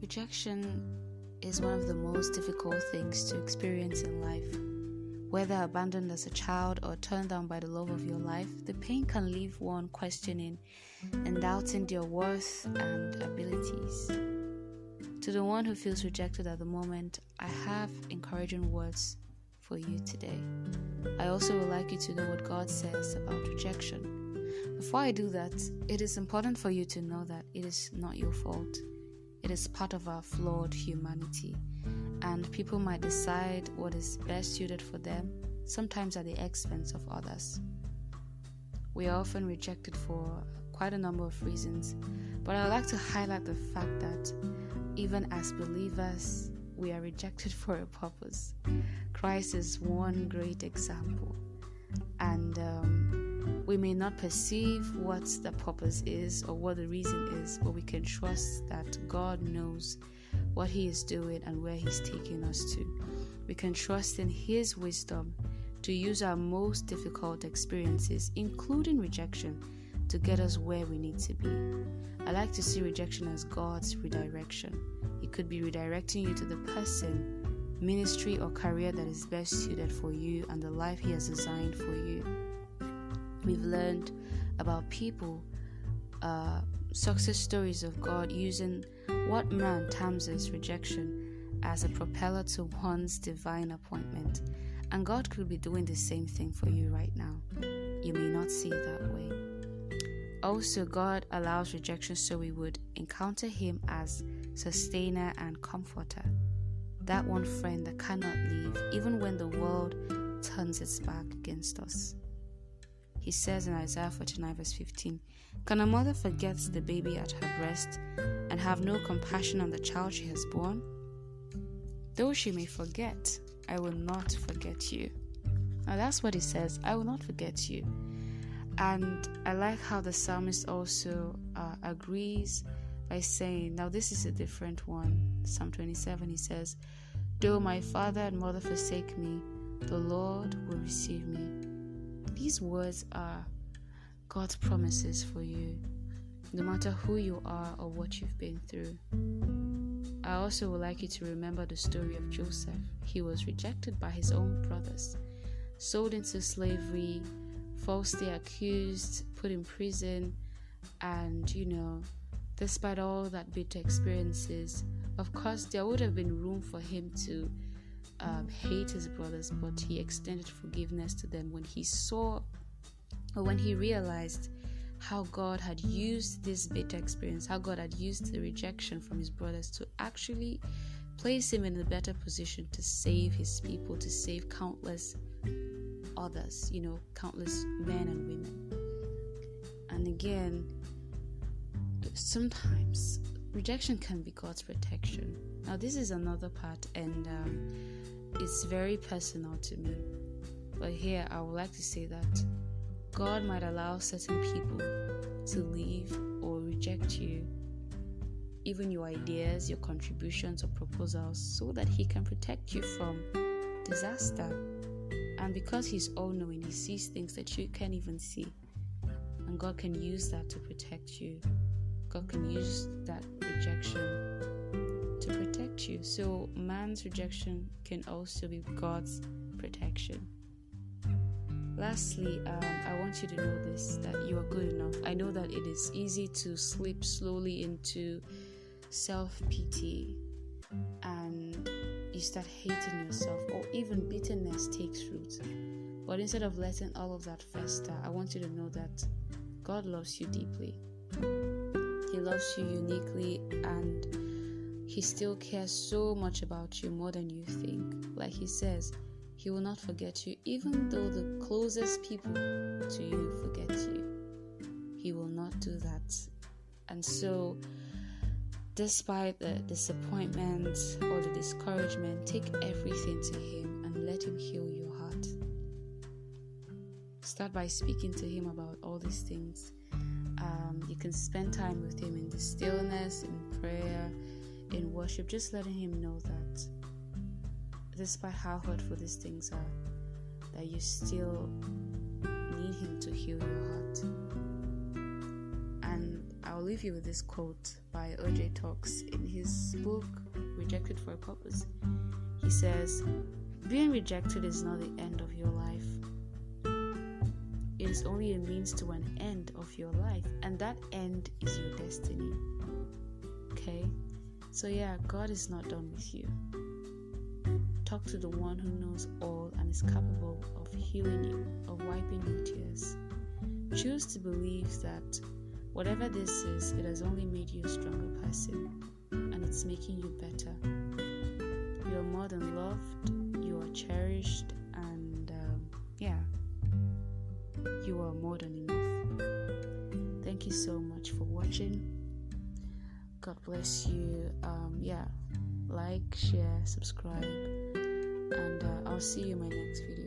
Rejection is one of the most difficult things to experience in life. Whether abandoned as a child or turned down by the love of your life, the pain can leave one questioning and doubting your worth and abilities. To the one who feels rejected at the moment, I have encouraging words for you today. I also would like you to know what God says about rejection. Before I do that, it is important for you to know that it is not your fault. It is part of our flawed humanity, and people might decide what is best suited for them, sometimes at the expense of others. We are often rejected for quite a number of reasons, but I would like to highlight the fact that even as believers, we are rejected for a purpose. Christ is one great example, and we may not perceive what the purpose is or what the reason is, but we can trust that God knows what He is doing and where He's taking us to. We can trust in His wisdom to use our most difficult experiences, including rejection, to get us where we need to be. I like to see rejection as God's redirection. It could be redirecting you to the person, ministry, or career that is best suited for you and the life He has designed for you. We've learned about people, success stories of God using what man terms as rejection as a propeller to one's divine appointment. And God could be doing the same thing for you right now. You may not see it that way. Also, God allows rejection so we would encounter Him as sustainer and comforter. That one friend that cannot leave, even when the world turns its back against us. He says in Isaiah 49 verse 15, "Can a mother forget the baby at her breast and have no compassion on the child she has born? Though she may forget, I will not forget you." Now that's what he says, I will not forget you. And I like how the psalmist also agrees by saying, now this is a different one. Psalm 27, he says, "Though my father and mother forsake me, the Lord will receive me." These words are God's promises for you, no matter who you are or what you've been through. I also would like you to remember the story of Joseph. He was rejected by his own brothers, sold into slavery, falsely accused, put in prison, and despite all that bitter experiences, of course there would have been room for him to hate his brothers, but he extended forgiveness to them when he realized how God had used this bitter experience, how God had used the rejection from his brothers to actually place him in a better position to save his people, to save countless others, countless men and women. And again, sometimes rejection can be God's protection. Now this is another part, and it's very personal to me, but here I would like to say that God might allow certain people to leave or reject you, even your ideas, your contributions or proposals, so that He can protect you from disaster. And because He's all-knowing, He sees things that you can't even see, and God can use that to protect you. God can use that rejection to protect you. So man's rejection can also be God's protection. Lastly, I want you to know this, that you are good enough. I know that it is easy to slip slowly into self-pity and you start hating yourself, or even bitterness takes root. But instead of letting all of that fester, I want you to know that God loves you deeply. He loves you uniquely, and He still cares so much about you, more than you think. Like He says, He will not forget you, even though the closest people to you forget you. He will not do that. And so, despite the disappointment or the discouragement, take everything to Him and let Him heal your heart. Start by speaking to Him about all these things. You can spend time with Him in the stillness, in prayer, in worship, just letting Him know that despite how hurtful these things are, that you still need Him to heal your heart. And I'll leave you with this quote by O.J. Talks in his book, Rejected for a Purpose. He says, "Being rejected is not the end of your life. It is only a means to an end of your life, and that end is your destiny." Okay? So yeah, God is not done with you. Talk to the one who knows all and is capable of healing you, of wiping your tears. Choose to believe that whatever this is, it has only made you a stronger person, and it's making you better. You are more than loved, you are cherished, and you are more than enough. Thank you so much for watching. God bless you. Like, share, subscribe, and I'll see you in my next video.